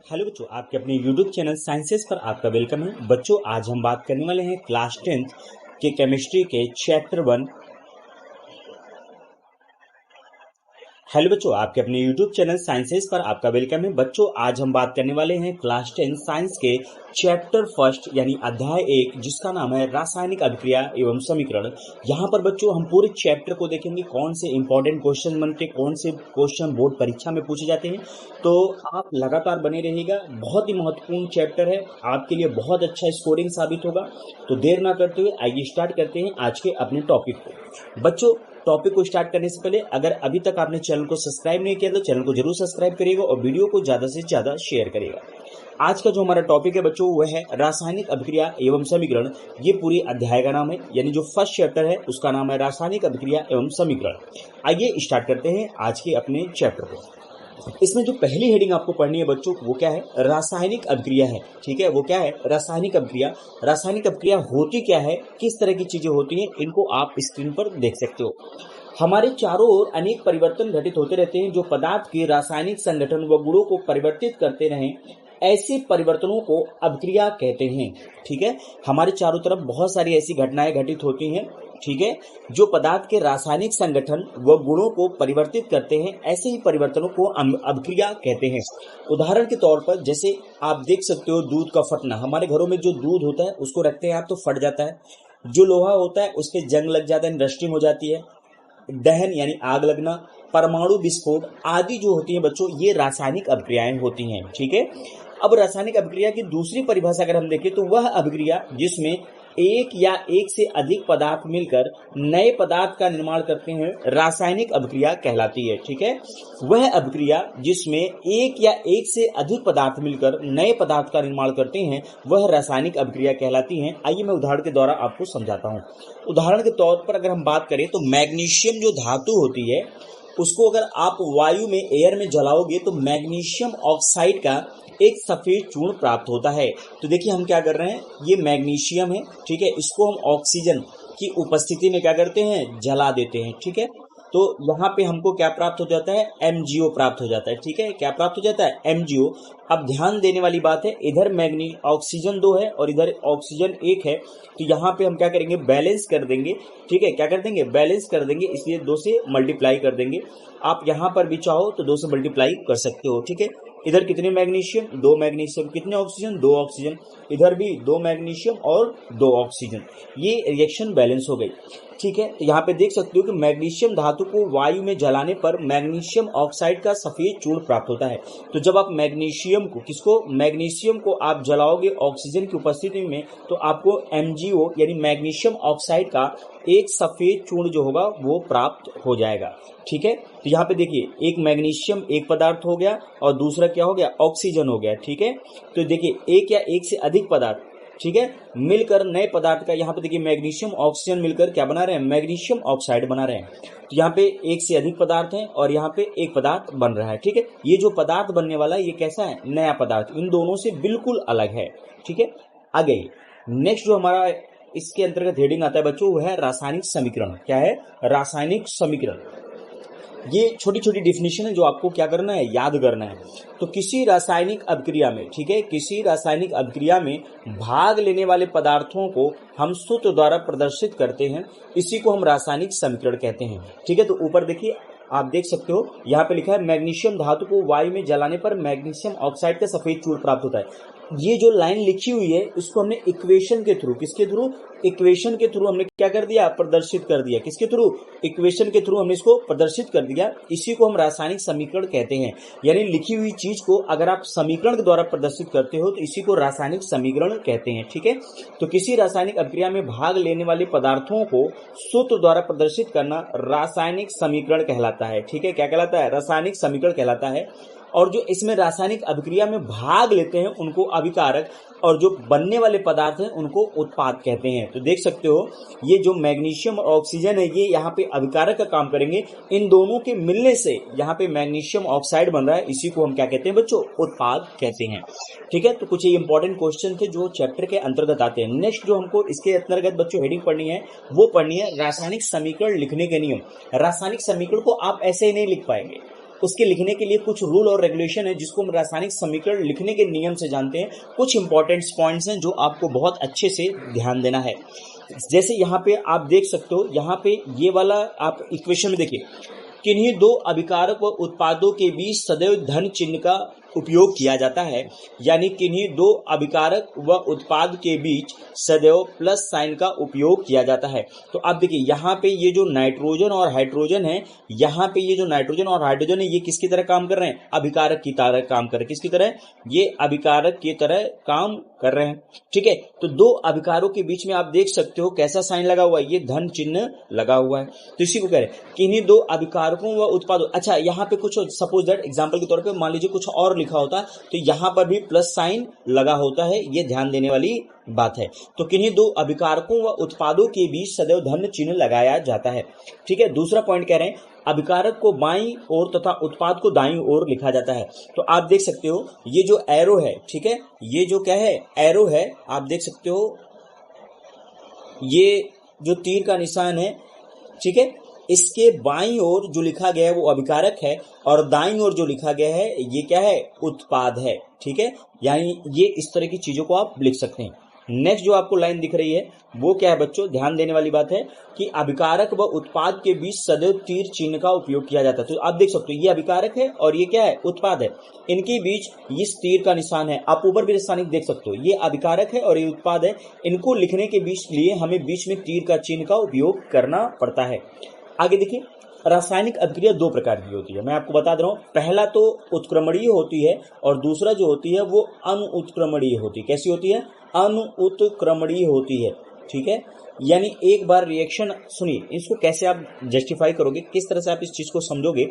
Hello बच्चों, आपके अपने YouTube चैनल साइंसेस पर आपका वेलकम है। बच्चों, आज हम बात करने वाले हैं क्लास 10th के केमिस्ट्री के चैप्टर 1। हेलो बच्चों, आपके अपने YouTube चैनल साइंसेस पर आपका वेलकम है। बच्चों, आज हम बात करने वाले हैं क्लास 10 साइंस के चैप्टर 1 यानी अध्याय 1, जिसका नाम है रासायनिक अभिक्रिया एवं समीकरण। यहाँ पर बच्चों हम पूरे चैप्टर को देखेंगे, कौन से इंपॉर्टेंट क्वेश्चन बनते हैं, कौन से क्वेश्चन बोर्ड परीक्षा में पूछे जाते हैं। तो आप लगातार बने रहिएगा, बहुत ही महत्वपूर्ण चैप्टर है, आपके लिए बहुत अच्छा स्कोरिंग साबित होगा। तो देर ना करते हुए आइए स्टार्ट करते हैं आज के अपने टॉपिक को। बच्चों, टॉपिक को स्टार्ट करने से पहले अगर अभी तक आपने चैनल को सब्सक्राइब नहीं किया तो चैनल को जरूर सब्सक्राइब करिएगा और वीडियो को ज्यादा से ज्यादा शेयर करिएगा। आज का जो हमारा टॉपिक है बच्चों वह है रासायनिक अभिक्रिया एवं समीकरण। ये पूरी अध्याय का नाम है, यानी जो फर्स्ट चैप्टर है उसका नाम है रासायनिक अभिक्रिया एवं समीकरण। आइए स्टार्ट करते हैं आज के अपने चैप्टर को। इसमें जो पहली हेडिंग आपको पढ़नी है बच्चों वो क्या है? रासायनिक अभिक्रिया है। ठीक है, वो क्या है? रासायनिक अभिक्रिया। रासायनिक अभिक्रिया होती क्या है, किस तरह की चीजें होती हैं, इनको आप स्क्रीन पर देख सकते हो। हमारे चारों ओर अनेक परिवर्तन घटित होते रहते हैं जो पदार्थ के रासायनिक संगठन व गुणों को परिवर्तित करते रहें, ऐसे परिवर्तनों को अभिक्रिया कहते हैं। ठीक है, हमारे चारों तरफ बहुत सारी ऐसी घटनाएं घटित होती हैं, ठीक है, जो पदार्थ के रासायनिक संगठन व गुणों को परिवर्तित करते हैं, ऐसे ही परिवर्तनों को अभिक्रिया कहते हैं। उदाहरण के तौर पर जैसे आप देख सकते हो दूध का फटना। हमारे घरों में जो दूध होता है उसको रखते हैं आप तो फट जाता है। जो लोहा होता है उस पर जंग लग जाता है, रस्टिंग हो जाती है। दहन यानी आग लगना, परमाणु विस्फोट आदि जो होती है बच्चों, ये रासायनिक अभिक्रियाएं होती हैं। ठीक है, अब रासायनिक अभिक्रिया की दूसरी परिभाषा अगर हम देखें तो वह अभिक्रिया जिसमें एक या एक से अधिक पदार्थ मिलकर नए पदार्थ का निर्माण करते हैं रासायनिक अभिक्रिया कहलाती है। ठीक है, वह अभिक्रिया जिसमें एक या एक से अधिक पदार्थ मिलकर नए पदार्थ का निर्माण करते हैं वह रासायनिक अभिक्रिया कहलाती है। आइए मैं उदाहरण के द्वारा आपको समझाता हूँ। उदाहरण के तौर पर अगर हम बात करें तो मैग्नीशियम जो धातु होती है उसको अगर आप वायु में, एयर में जलाओगे तो मैग्नीशियम ऑक्साइड का एक सफेद चूर्ण प्राप्त होता है। तो देखिए हम क्या कर रहे हैं, ये मैग्नीशियम है, ठीक है, इसको हम ऑक्सीजन की उपस्थिति में क्या करते हैं, जला देते हैं। ठीक है, तो यहाँ पे हमको क्या प्राप्त हो जाता है, MgO प्राप्त हो जाता है। ठीक है, क्या प्राप्त हो जाता है, MgO। अब ध्यान देने वाली बात है, इधर ऑक्सीजन 2 है और इधर ऑक्सीजन 1 है, तो यहाँ पे हम क्या करेंगे, बैलेंस कर देंगे। ठीक है, क्या कर देंगे, बैलेंस कर देंगे, इसलिए 2 से मल्टीप्लाई कर देंगे। आप यहाँ पर भी चाहो तो 2 से मल्टीप्लाई कर सकते हो। ठीक है, इधर कितने मैग्नीशियम, 2 मैग्नीशियम, कितने ऑक्सीजन, 2 ऑक्सीजन, इधर भी 2 मैग्नीशियम और 2 ऑक्सीजन, ये रिएक्शन बैलेंस हो गई। ठीक है, तो यहाँ पे देख सकते हो कि मैग्नीशियम धातु को वायु में जलाने पर मैग्नीशियम ऑक्साइड का सफेद चूर्ण प्राप्त होता है। तो जब आप मैग्नीशियम को आप जलाओगे ऑक्सीजन की उपस्थिति में तो आपको MgO यानी मैग्नीशियम ऑक्साइड का एक सफेद चूर्ण जो होगा वो प्राप्त हो जाएगा। ठीक है, तो यहाँ पे देखिए एक मैग्नीशियम एक पदार्थ हो गया और दूसरा क्या हो गया, ऑक्सीजन हो गया। ठीक है, तो देखिए एक या एक से अधिक पदार्थ, ठीक है, मिलकर नए पदार्थ का, यहाँ पे देखिए मैग्नीशियम ऑक्सीजन मिलकर क्या बना रहे हैं, मैग्नीशियम ऑक्साइड बना रहे हैं। तो यहाँ पे एक से अधिक पदार्थ हैं और यहाँ पे एक पदार्थ बन रहा है। ठीक है, ये जो पदार्थ बनने वाला है ये कैसा है, नया पदार्थ, इन दोनों से बिल्कुल अलग है। ठीक है, आगे नेक्स्ट जो हमारा इसके अंतर्गत हेडिंग आता है बच्चों वो है रासायनिक समीकरण। क्या है, रासायनिक समीकरण। ये छोटी छोटी डिफिनेशन है जो आपको क्या करना है, याद करना है। तो किसी रासायनिक अभिक्रिया में, ठीक है, किसी रासायनिक अभिक्रिया में भाग लेने वाले पदार्थों को हम सूत्र द्वारा प्रदर्शित करते हैं, इसी को हम रासायनिक समीकरण कहते हैं। ठीक है, तो ऊपर देखिए आप देख सकते हो यहाँ पे लिखा है मैग्नीशियम धातु को वायु में जलाने पर मैग्नीशियम ऑक्साइड का सफेद चूर्ण प्राप्त होता है। ये जो लाइन लिखी हुई है इसको हमने इक्वेशन के थ्रू, किसके थ्रू, इक्वेशन के थ्रू हमने क्या कर दिया, प्रदर्शित कर दिया। किसके थ्रू, इक्वेशन के थ्रू हमने इसको प्रदर्शित कर दिया। इसी को हम रासायनिक समीकरण कहते हैं। यानी लिखी हुई चीज को अगर आप समीकरण के द्वारा प्रदर्शित करते हो तो इसी को रासायनिक समीकरण कहते हैं। ठीक है, तो किसी रासायनिक अभिक्रिया में भाग लेने वाले पदार्थों को सूत्र द्वारा प्रदर्शित करना रासायनिक समीकरण कहलाता है। ठीक है, क्या कहलाता है, रासायनिक समीकरण कहलाता है। और जो इसमें रासायनिक अभिक्रिया में भाग लेते हैं उनको अभिकारक और जो बनने वाले पदार्थ हैं उनको उत्पाद कहते हैं। तो देख सकते हो ये जो मैग्नीशियम और ऑक्सीजन है ये यहाँ पे अभिकारक का काम करेंगे। इन दोनों के मिलने से यहाँ पे मैग्नीशियम ऑक्साइड बन रहा है, इसी को हम क्या कहते हैं बच्चों, उत्पाद कहते हैं। ठीक है, तो कुछ ये इंपॉर्टेंट क्वेश्चन थे जो चैप्टर के अंतर्गत आते हैं। नेक्स्ट जो हमको इसके अंतर्गत बच्चों हेडिंग पढ़नी है वो पढ़नी है रासायनिक समीकरण लिखने के नियम। रासायनिक समीकरण को आप ऐसे ही नहीं लिख पाएंगे, उसके लिखने के लिए कुछ रूल और रेगुलेशन है जिसको हम रासायनिक समीकरण लिखने के नियम से जानते हैं। कुछ इंपॉर्टेंट पॉइंट्स हैं जो आपको बहुत अच्छे से ध्यान देना है। जैसे यहाँ पे आप देख सकते हो, यहाँ पे ये वाला आप इक्वेशन में देखिए, किन्हीं दो अभिकारक व उत्पादों के बीच सदैव धन चिन्ह का उपयोग किया जाता है, यानी किन्हीं दो अभिकारक व उत्पाद के बीच सदैव प्लस साइन का उपयोग किया जाता है। तो आप देखिए यहाँ पे ये जो नाइट्रोजन और हाइड्रोजन है, यहाँ पे ये जो नाइट्रोजन और हाइड्रोजन है, ये किसकी तरह काम कर रहे हैं? अभिकारक की तरह काम कर रहे हैं। किसकी तरह? ये अभिकारक की तरह काम कर रहे हैं। ठीक है, तो दो अभिकारकों के बीच में आप देख सकते हो कैसा साइन लगा हुआ है, ये धन चिन्ह लगा हुआ है। तो इसी को कह रहे हैं किन्हीं दो अभिकारकों व उत्पादों। अच्छा, यहाँ पे कुछ सपोज दैट एग्जांपल के तौर पे मान लीजिए कुछ और लिखा होता तो यहाँ पर भी प्लस साइन लगा होता है, ये ध्यान देने वाली बात है। तो किन्हीं दो अभिकारकों व उत्पादों के बीच सदैव धन चिन्ह लगाया जाता है। ठीक है, दूसरा पॉइंट कह रहे हैं अभिकारक को बाईं ओर तथा उत्पाद को दाईं ओर लिखा जाता है। तो आप देख सकते हो ये जो एरो है, ठीक है, ये जो क्या है, एरो है, आप देख सकते हो ये जो तीर का निशान है, ठीक है, इसके बाईं ओर जो लिखा गया है वो अभिकारक है और दाईं ओर जो लिखा गया है ये क्या है, उत्पाद है। ठीक है, यानी ये इस तरह की चीजों को आप लिख सकते हैं। नेक्स्ट जो आपको लाइन दिख रही है वो क्या है बच्चों, ध्यान देने वाली बात है कि अभिकारक व उत्पाद के बीच सदैव तीर चिन्ह का उपयोग किया जाता है। तो आप देख सकते हो ये अभिकारक है और ये क्या है, उत्पाद है, इनके बीच इस तीर का निशान है। आप ऊपर भी रासायनिक देख सकते हो, ये अभिकारक है और ये उत्पाद है, इनको लिखने के बीच लिए हमें बीच में तीर का चिन्ह का उपयोग करना पड़ता है। आगे देखिए, रासायनिक अभिक्रिया दो प्रकार की होती है, मैं आपको बता दे रहा हूं। पहला तो उत्क्रमणीय होती है और दूसरा जो होती है वो अनुत्क्रमणीय होती है। कैसी होती है? अनुत्क्रमणीय होती है। ठीक है, यानी एक बार रिएक्शन, सुनिए इसको कैसे आप जस्टिफाई करोगे, किस तरह से आप इस चीज को समझोगे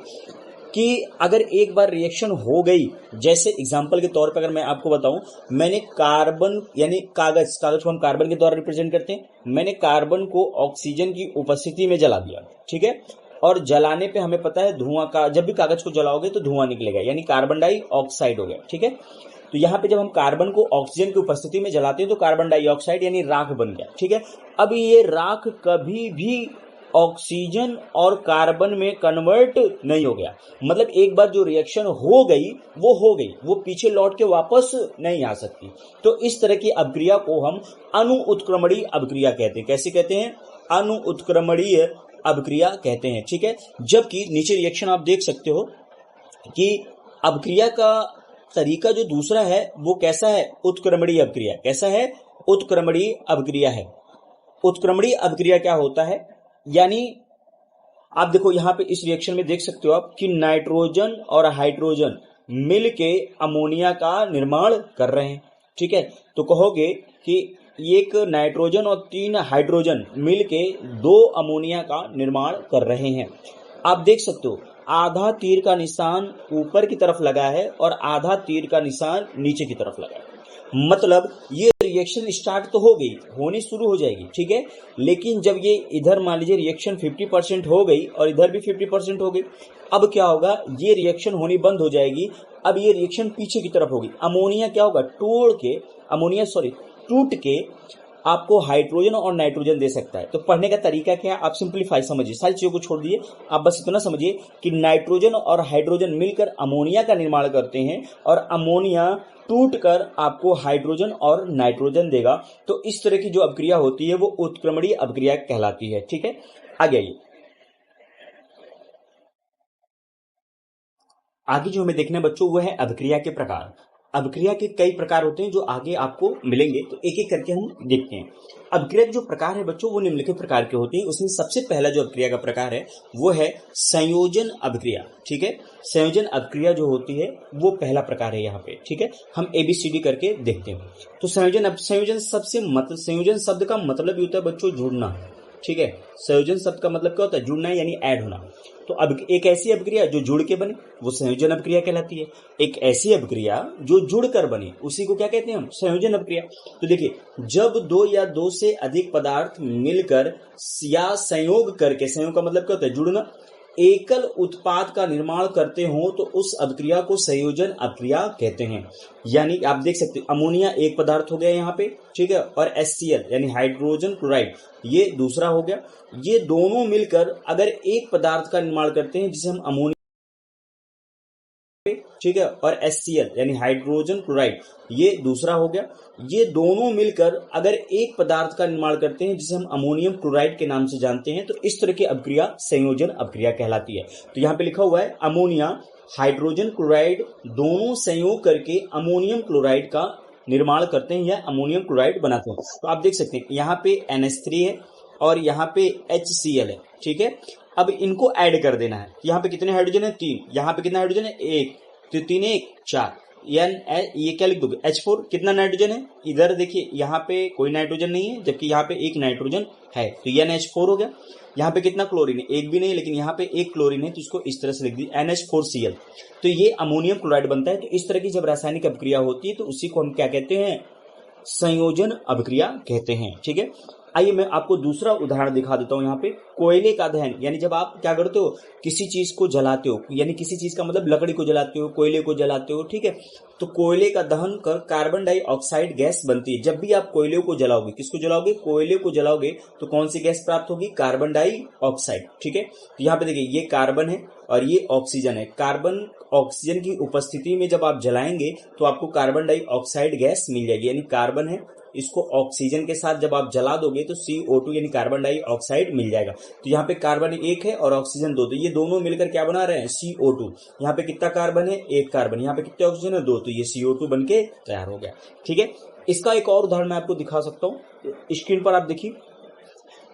कि अगर एक बार रिएक्शन हो गई, जैसे एग्जांपल के तौर पर अगर मैं आपको बताऊं, मैंने कार्बन यानी कागज को हम कार्बन के द्वारा रिप्रेजेंट करते हैं, मैंने कार्बन को ऑक्सीजन की उपस्थिति में जला दिया। ठीक है, और जलाने पे हमें पता है धुआं का, जब भी कागज को जलाओगे तो धुआं निकलेगा, यानी कार्बन डाइऑक्साइड हो गया। ठीक है, तो यहाँ पे जब हम कार्बन को ऑक्सीजन की उपस्थिति में जलाते हैं तो कार्बन डाइऑक्साइड यानी राख बन गया। ठीक है, अब ये राख कभी भी ऑक्सीजन और कार्बन में कन्वर्ट नहीं हो गया, मतलब एक बार जो रिएक्शन हो गई, वो पीछे लौट के वापस नहीं आ सकती। तो इस तरह की अभिक्रिया को हम अनुत्क्रमणीय अभिक्रिया कहते हैं। कैसे कहते हैं? अनुत्क्रमणीय अभिक्रिया कहते हैं। ठीक है, जबकि नीचे रिएक्शन आप देख सकते हो कि अभिक्रिया का तरीका जो दूसरा है वो कैसा है, उत्क्रमणीय अभिक्रिया। कैसा है? उत्क्रमणीय अभिक्रिया है। उत्क्रमणीय अभिक्रिया क्या होता है, यानी आप देखो यहाँ पे इस रिएक्शन में देख सकते हो आप कि नाइट्रोजन और हाइड्रोजन मिल के अमोनिया का निर्माण कर रहे हैं। ठीक है, तो कहोगे कि एक नाइट्रोजन और 3 हाइड्रोजन मिल के 2 अमोनिया का निर्माण कर रहे हैं। आप देख सकते हो आधा तीर का निशान ऊपर की तरफ लगा है और आधा तीर का निशान नीचे की तरफ लगा है, मतलब ये रिएक्शन स्टार्ट तो हो गई, होनी शुरू हो जाएगी। ठीक है, लेकिन जब ये इधर मान लीजिए रिएक्शन 50% हो गई और इधर भी 50% हो गई, अब क्या होगा, ये रिएक्शन होनी बंद हो जाएगी। अब ये रिएक्शन पीछे की तरफ होगी, अमोनिया क्या होगा, टूट के आपको हाइड्रोजन और नाइट्रोजन दे सकता है। तो पढ़ने का तरीका क्या है, आप सिंपलीफाई समझिए, सारी चीजों को छोड़ दिए, आप बस इतना समझिए कि नाइट्रोजन और हाइड्रोजन मिलकर अमोनिया का निर्माण करते हैं और अमोनिया टूटकर आपको हाइड्रोजन और नाइट्रोजन देगा। तो इस तरह की जो अभिक्रिया होती है वो उत्क्रमणीय अभिक्रिया कहलाती है। ठीक है, आगे आइए, आगे जो हमें देखना है बच्चों वो है अभिक्रिया के प्रकार। अभिक्रिया के कई प्रकार होते हैं जो आगे आपको मिलेंगे, तो एक एक करके हम देखते हैं। अभिक्रिया के जो प्रकार है बच्चों वो निम्नलिखित प्रकार के होते हैं। उसमें सबसे पहला जो अभिक्रिया का प्रकार है वो है संयोजन अभिक्रिया। ठीक है, संयोजन अभिक्रिया जो होती है वो पहला प्रकार है यहाँ पे। ठीक है, हम ABCD करके देखते हैं। तो संयोजन शब्द का मतलब ही होता है बच्चों जुड़ना। ठीक है, संयोजन शब्द का मतलब क्या होता है, जुड़ना यानी ऐड होना। तो अब एक ऐसी अभिक्रिया जो जुड़ के बने वो संयोजन अभिक्रिया कहलाती है। एक ऐसी अभिक्रिया जो जुड़कर बने उसी को क्या कहते हैं हम, संयोजन अभिक्रिया। तो देखिए, जब 2 या 2 से अधिक पदार्थ मिलकर या संयोग करके, संयोग का मतलब क्या होता है, जुड़ना, एकल उत्पाद का निर्माण करते हो तो उस अभिक्रिया को संयोजन अभिक्रिया कहते हैं। यानी आप देख सकते हो अमोनिया एक पदार्थ हो गया यहाँ पे, ठीक है, और HCl यानी हाइड्रोजन क्लोराइड ये दूसरा हो गया। ये दोनों मिलकर अगर एक पदार्थ का निर्माण करते हैं जिसे हम अमोनिया ठीक है, और HCl यानी हाइड्रोजन क्लोराइड ये दूसरा हो गया। ये दोनों मिलकर अगर एक पदार्थ का निर्माण करते हैं जिसे हम अमोनियम क्लोराइड के नाम से जानते हैं, तो इस तरह की अपक्रिया संयोजन अपक्रिया कहलाती है। तो यहाँ पे लिखा हुआ है अमोनिया हाइड्रोजन क्लोराइड दोनों संयोग करके अमोनियम क्लोराइड का निर्माण करते हैं या अमोनियम क्लोराइड बनाते हैं। तो आप देख सकते हैं यहाँ पे NH3 है और यहाँ पे HCl है, ठीक है। अब इनको ऐड कर देना है। यहाँ पे कितने हाइड्रोजन है? 3। यहाँ पे कितना हाइड्रोजन है? 1। तो 3 1 4। ये क्या लिख दोगे? H4। कितना नाइट्रोजन है? इधर देखिए यहाँ पे कोई नाइट्रोजन नहीं है, जबकि यहाँ पे एक नाइट्रोजन है, तो NH4 हो गया। यहाँ पे कितना क्लोरीन है? एक भी नहीं, लेकिन यहाँ पे एक क्लोरीन है, तो इसको इस तरह से लिख दी NH4Cl। तो ये अमोनियम क्लोराइड बनता है। तो इस तरह की जब रासायनिक अभिक्रिया होती है तो उसी को हम क्या कहते हैं? संयोजन अभिक्रिया कहते हैं, ठीक है। आइए मैं आपको दूसरा उदाहरण दिखा देता हूं। यहाँ पे कोयले का दहन, यानी जब आप क्या करते हो, किसी चीज को जलाते हो, यानी किसी चीज का मतलब लकड़ी को जलाते हो, कोयले को जलाते हो, ठीक है। तो कोयले का दहन कर कार्बन डाइऑक्साइड गैस बनती है। जब भी आप कोयले को जलाओगे, किसको जलाओगे? कोयले को जलाओगे, तो कौन सी गैस प्राप्त होगी? कार्बन डाइऑक्साइड, ठीक है। तो यहाँ पे देखिए ये कार्बन है और ये ऑक्सीजन है। कार्बन ऑक्सीजन की उपस्थिति में जब आप जलाएंगे तो आपको कार्बन डाइऑक्साइड गैस मिल जाएगी, यानी कार्बन है, इसको ऑक्सीजन के साथ जब आप जला दोगे तो CO2 यानी कार्बन डाइऑक्साइड मिल जाएगा। तो यहाँ पे कार्बन 1 है और ऑक्सीजन 2, तो ये दोनों मिलकर क्या बना रहे हैं? CO2। यहाँ पे कितना कार्बन है? 1 कार्बन। यहाँ पे कितने ऑक्सीजन है? 2, तो ये CO2 बन के तैयार हो गया, ठीक है। इसका एक और उदाहरण मैं आपको दिखा सकता हूँ। स्क्रीन पर आप देखिए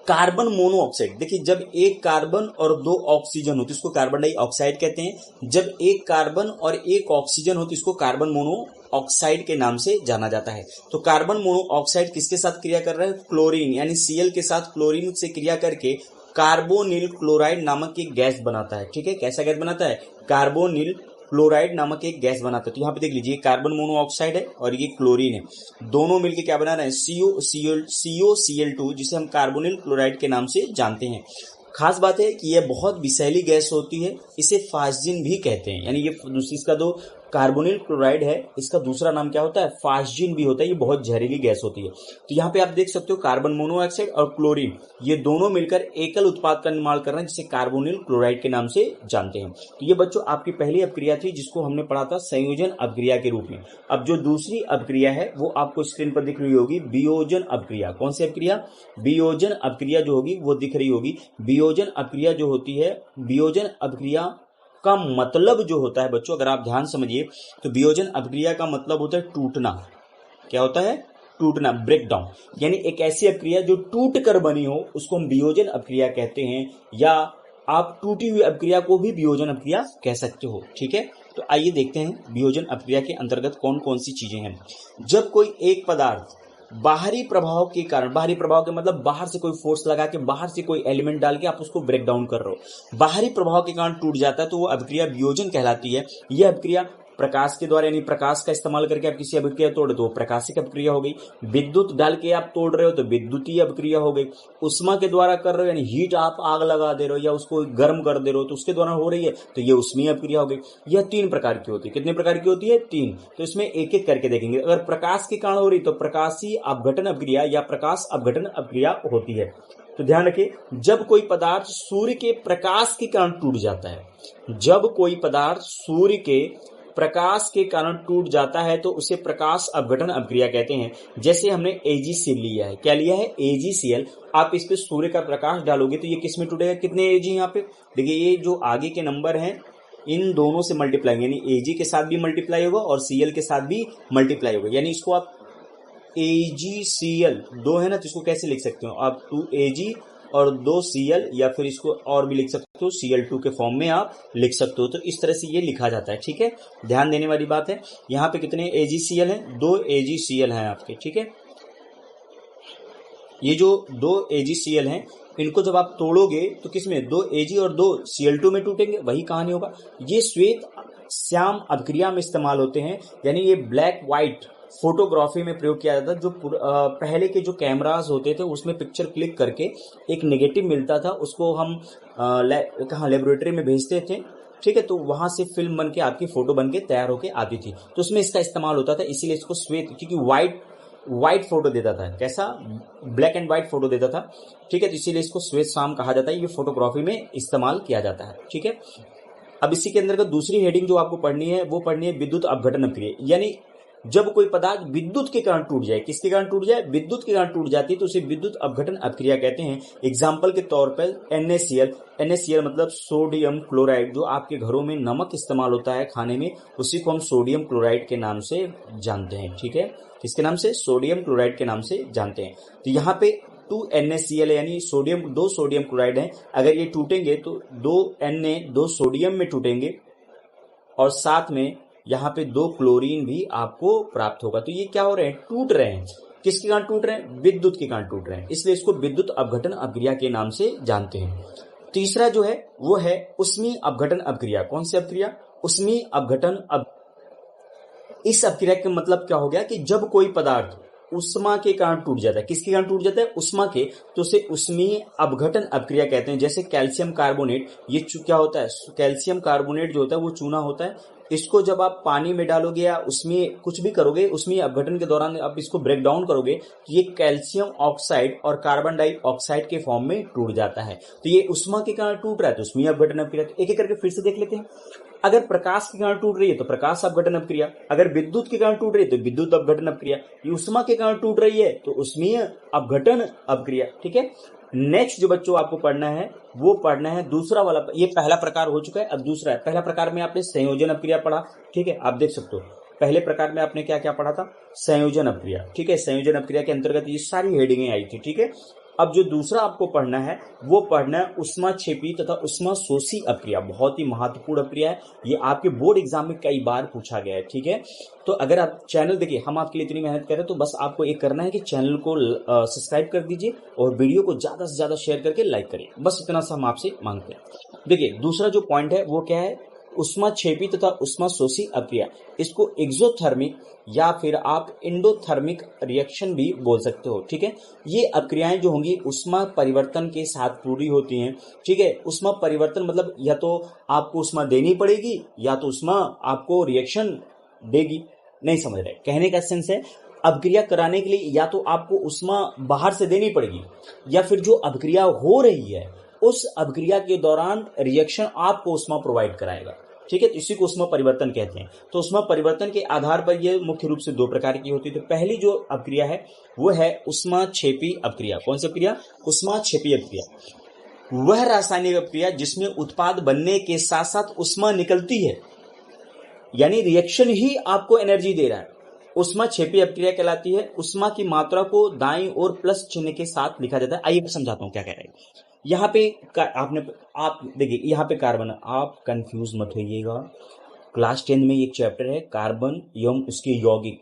कार्बन मोनोऑक्साइड। देखिए जब एक कार्बन और 2 ऑक्सीजन हो तो इसको कार्बन डाइऑक्साइड कहते हैं। जब एक कार्बन और 1 ऑक्सीजन हो तो इसको कार्बन मोनोऑक्साइड के नाम से जाना जाता है। तो कार्बन मोनोऑक्साइड किसके साथ क्रिया कर रहा है? क्लोरीन यानी Cl के साथ क्लोरीन से क्रिया करके कार्बोनिल क्लोराइड नामक एक गैस बनाता है, ठीक है। कैसा गैस बनाता है? कार्बोनिल क्लोराइड नामक एक गैस बनाता है। तो यहाँ पे देख लीजिए कार्बन मोनोऑक्साइड है और ये क्लोरीन है, दोनों मिलके क्या बना रहे हैं? COCl2, जिसे हम कार्बोनिल क्लोराइड के नाम से जानते हैं। खास बात है कि यह बहुत विषैली गैस होती है, इसे फास्जिन भी कहते हैं। यानी ये दूसरी इसका दो कार्बोनिल क्लोराइड है, इसका दूसरा नाम क्या होता है? फास्जिन भी होता है। ये बहुत जहरीली गैस होती है। तो यहाँ पे आप देख सकते हो कार्बन मोनोऑक्साइड और क्लोरीन ये दोनों मिलकर एकल उत्पाद का निर्माण कर रहे हैं, जिसे कार्बोनिल क्लोराइड के नाम से जानते हैं। तो ये बच्चों आपकी पहली अपक्रिया थी, जिसको हमने पढ़ा था संयोजन अपक्रिया के रूप में। अब जो दूसरी अपक्रिया है वो आपको स्क्रीन पर दिख रही होगी, वियोजन अपक्रिया। कौन सी अपक्रिया? वियोजन अपक्रिया जो होगी वो दिख रही होगी। वियोजन अपक्रिया जो होती है, वियोजन अपक्रिया का मतलब जो होता है बच्चों, अगर आप ध्यान समझिए तो वियोजन अपक्रिया का मतलब होता है टूटना। क्या होता है? टूटना, ब्रेक डाउन। यानी एक ऐसी अपक्रिया जो टूट कर बनी हो उसको हम वियोजन अपक्रिया कहते हैं, या आप टूटी हुई अपक्रिया को भी वियोजन अपक्रिया कह सकते हो, ठीक है। तो आइए देखते हैं वियोजन अपक्रिया के अंतर्गत कौन कौन सी चीजें हैं। जब कोई एक पदार्थ बाहरी प्रभाव के कारण, बाहरी प्रभाव के मतलब बाहर से कोई फोर्स लगा के, बाहर से कोई एलिमेंट डाल के आप उसको ब्रेक डाउन कर रहे हो, बाहरी प्रभाव के कारण टूट जाता है, तो वो अपक्रिया वियोजन कहलाती है। यह अपक्रिया प्रकाश के द्वारा, यानी प्रकाश का इस्तेमाल करके आप किसी अपक्रिया तोड़े तो प्रकाशिक अपक्रिया हो गई। विद्युत डाल के आप तोड़ रहे हो तो विद्युतीय अपक्रिया हो गई। उष्मा के द्वारा कर रहे हो, यानी हीट, आप आग लगा दे रहे हो या उसको गर्म कर दे रहे हो तो उसके द्वारा हो रही है, तो ये उष्मीय अपक्रिया हो गई। यह 3 प्रकार की होती है। कितने प्रकार की होती है? 3। तो इसमें एक एक करके देखेंगे। अगर प्रकाश के कारण हो रही तो प्रकाशीय अपघटन अपक्रिया या प्रकाश अपघटन अपक्रिया होती है। तो ध्यान रखिए, जब कोई पदार्थ सूर्य के प्रकाश के कारण टूट जाता है, जब कोई पदार्थ सूर्य के प्रकाश के कारण टूट जाता है तो उसे प्रकाश अपघटन अपक्रिया कहते हैं। जैसे हमने AgCl लिया है, क्या लिया है? AgCl। आप इस पे सूर्य का प्रकाश डालोगे तो ये किस में टूटेगा? कितने Ag यहाँ पे देखिए, ये जो आगे के नंबर हैं इन दोनों से मल्टीप्लाई, यानी Ag के साथ भी मल्टीप्लाई होगा और Cl के साथ भी मल्टीप्लाई होगा। यानी इसको आप AgCl 2 है ना, तो इसको कैसे लिख सकते हो आप? 2Ag और 2Cl, या फिर इसको और भी लिख सकते हो Cl2 के फॉर्म में आप लिख सकते हो। तो इस तरह से ये लिखा जाता है, ठीक है। ध्यान देने वाली बात है। यहाँ पे कितने AgCl हैं? 2 AgCl हैं आपके, ठीक है। ये जो 2 AgCl हैं, इनको जब आप तोड़ोगे तो किसमें? 2 Ag और 2 Cl2 में टूटेंगे, वही कहानी होगा। ये श्वेत श्याम अपक्रिया में इस्तेमाल होते हैं, यानी ये ब्लैक व्हाइट फोटोग्राफी में प्रयोग किया जाता है। जो पहले के जो कैमरास होते थे उसमें पिक्चर क्लिक करके एक नेगेटिव मिलता था, उसको हम कहाँ लेबोरेटरी में भेजते थे, ठीक है। तो वहां से फिल्म बन के आपकी फोटो बन के तैयार होके आती थी, तो उसमें इसका इस्तेमाल होता था। इसीलिए इसको श्वेत, क्योंकि व्हाइट फोटो देता था, कैसा? ब्लैक एंड व्हाइट फोटो देता था, ठीक है। तो इसीलिए इसको श्वेत श्याम कहा जाता है। ये फोटोग्राफी में इस्तेमाल किया जाता है, ठीक है। अब इसी के अंतर्गत दूसरी हेडिंग जो आपको पढ़नी है वो पढ़नी है विद्युत अपघटन अपक्रिया, यानी जब कोई पदार्थ विद्युत के कारण टूट जाए, किसके कारण टूट जाए, विद्युत के कारण टूट जाती है तो उसे विद्युत अपघटन अपक्रिया कहते हैं। एग्जाम्पल के तौर पर NaCl मतलब सोडियम क्लोराइड, जो आपके घरों में नमक इस्तेमाल होता है खाने में, उसी को हम सोडियम क्लोराइड के नाम से जानते हैं। ठीक है, किसके नाम से, सोडियम क्लोराइड के नाम से जानते हैं। तो यहाँ पे 2NaCl यानी सोडियम, 2 सोडियम क्लोराइड हैं, अगर ये टूटेंगे तो 2 सोडियम में टूटेंगे और साथ में यहाँ पे 2 क्लोरीन भी आपको प्राप्त होगा। तो ये क्या हो रहे हैं, टूट रहे हैं, किसके कारण टूट रहे हैं, विद्युत के कारण टूट रहे हैं, इसलिए इसको विद्युत अपघटन अपक्रिया के नाम से जानते हैं। तीसरा जो है वो है उष्मीय अपघटन अपक्रिया। कौन सी अपक्रिया, उष्मीय अपघटन इस अपक्रिया का मतलब क्या हो गया कि जब कोई पदार्थ उष्मा के कारण टूट जाता है, किसके कारण टूट जाता है, उष्मा के, तो उसे उष्मीय अपघटन अपक्रिया कहते हैं। जैसे कैल्शियम कार्बोनेट, ये क्या होता है, कैल्शियम कार्बोनेट जो होता है वो चूना होता है, इसको जब आप पानी में डालोगे या उसमें कुछ भी करोगे, उसमें अपघटन के दौरान आप इसको ब्रेक डाउन करोगे तो ये कैल्शियम ऑक्साइड और कार्बन डाइऑक्साइड के फॉर्म में टूट जाता है। तो ये उष्मा के कारण टूट रहा है तो उष्मीय अपघटन अपक्रिया। एक एक करके फिर से देख लेते हैं। अगर प्रकाश के कारण टूट रही है तो प्रकाश अपघटन अपक्रिया, अगर विद्युत के कारण टूट रही है तो विद्युत अपघटन अपक्रिया, ये उष्मा के कारण टूट रही है तो उष्मीय अपघटन अपक्रिया। ठीक है, नेक्स्ट जो बच्चों आपको पढ़ना है वो पढ़ना है दूसरा वाला। ये पहला प्रकार हो चुका है, अब दूसरा है। पहला प्रकार में आपने संयोजन अपक्रिया पढ़ा, ठीक है, आप देख सकते हो पहले प्रकार में आपने क्या क्या पढ़ा था, संयोजन अपक्रिया। ठीक है, संयोजन अपक्रिया के अंतर्गत ये सारी हेडिंगें आई थी। ठीक है, अब जो दूसरा आपको पढ़ना है वो पढ़ना है उष्माक्षेपी तथा उष्माशोषी अपक्रिया। बहुत ही महत्वपूर्ण अपक्रिया है, ये आपके बोर्ड एग्जाम में कई बार पूछा गया है। ठीक है, तो अगर आप चैनल देखिए, हम आपके लिए इतनी मेहनत कर रहे हैं तो बस आपको एक करना है कि चैनल को सब्सक्राइब कर दीजिए और वीडियो को ज्यादा से ज्यादा शेयर करके लाइक करिए, बस इतना सा हम आपसे मांगते हैं। देखिए दूसरा जो पॉइंट है वो क्या है, उष्माक्षेपी तथा उष्माशोषी अपक्रिया। इसको एक्सोथर्मिक या फिर आप एंडोथर्मिक रिएक्शन भी बोल सकते हो। ठीक है, ये अपक्रियाएं जो होंगी उष्मा परिवर्तन के साथ पूरी होती हैं। ठीक है, उष्मा परिवर्तन मतलब या तो आपको उष्मा देनी पड़ेगी या तो उष्मा आपको रिएक्शन देगी। नहीं समझ रहे, कहने का सेंस है अपक्रिया कराने के लिए या तो आपको उष्मा बाहर से देनी पड़ेगी या फिर जो अपक्रिया हो रही है उस अपक्रिया के दौरान रिएक्शन आपको उष्मा प्रोवाइड कराएगा। ठीक है, तो इसी को उष्मा परिवर्तन कहते हैं। तो उष्मा परिवर्तन के आधार पर यह मुख्य रूप से 2 प्रकार की होती है। तो पहली जो अपक्रिया है वो है उष्माक्षेपी अपक्रिया। कौन सी अपक्रिया, उष्माक्षेपी अपक्रिया। वह रासायनिक अपक्रिया जिसमें उत्पाद बनने के साथ साथ उष्मा निकलती है, यानी रिएक्शन ही आपको एनर्जी दे रहा है, उष्माक्षेपी अपक्रिया कहलाती है। उष्मा की मात्रा को दाईं ओर प्लस चिन्ह के साथ लिखा जाता है। आइए मैं समझाता हूं क्या कह रहा है। यहाँ पे आप देखिए, यहाँ पे कार्बन, आप कंफ्यूज मत होइएगा, क्लास 10 में एक चैप्टर है कार्बन एवं उसके यौगिक।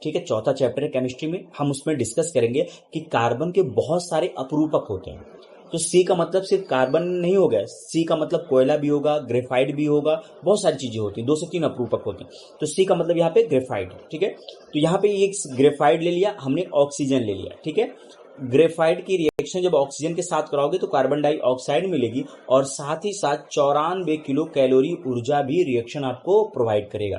ठीक है, चौथा चैप्टर है केमिस्ट्री में, हम उसमें डिस्कस करेंगे कि कार्बन के बहुत सारे अपरूपक होते हैं। तो सी का मतलब सिर्फ कार्बन नहीं होगा, सी का मतलब कोयला भी होगा, ग्रेफाइट भी होगा, बहुत सारी चीजें होती हैं, 2 से 3 अपरूपक होते हैं। तो सी का मतलब यहाँ पे ग्रेफाइट। ठीक है, तो यहाँ पे एक ग्रेफाइट ले लिया हमने, ऑक्सीजन ले लिया। ठीक है, ग्रेफाइट की रिएक्शन जब ऑक्सीजन के साथ कराओगे तो कार्बन डाइऑक्साइड मिलेगी और साथ ही साथ 94 किलो कैलोरी ऊर्जा भी रिएक्शन आपको प्रोवाइड करेगा।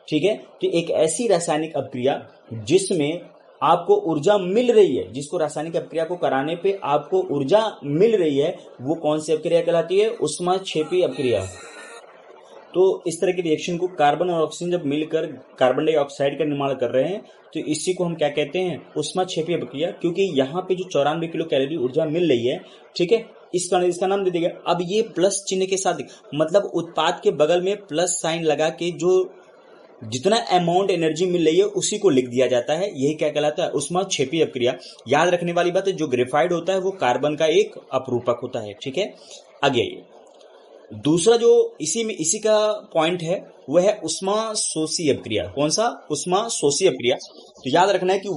ठीक है, तो एक ऐसी रासायनिक अपक्रिया जिसमें आपको ऊर्जा मिल रही है, जिसको रासायनिक अपक्रिया को कराने पे आपको ऊर्जा मिल रही है, वो कौन सी अपक्रिया कहलाती है, उष्माक्षेपी अपक्रिया। तो इस तरह के रिएक्शन को कार्बन और ऑक्सीजन जब मिलकर कार्बन डाइऑक्साइड का निर्माण कर रहे हैं तो इसी को हम क्या कहते हैं, उष्माक्षेपी अपक्रिया। क्योंकि यहाँ पे जो 94 किलो कैलोरी ऊर्जा मिल रही है, ठीक है, इसका नाम दे देगा। अब ये प्लस चिन्ह के साथ, मतलब उत्पाद के बगल में प्लस साइन लगा के जो जितना अमाउंट एनर्जी मिल रही है उसी को लिख दिया जाता है, यही क्या कहलाता है, उष्माक्षेपी अपक्रिया। याद रखने वाली बात है, जो ग्रेफाइट होता है वो कार्बन का एक अपरूपक होता है। ठीक है, आगे दूसरा जो इसी का पॉइंट है वह है उष्माशोषी अपक्रिया। कौन सा, उष्माशोषी अपक्रिया। तो याद रखना है कि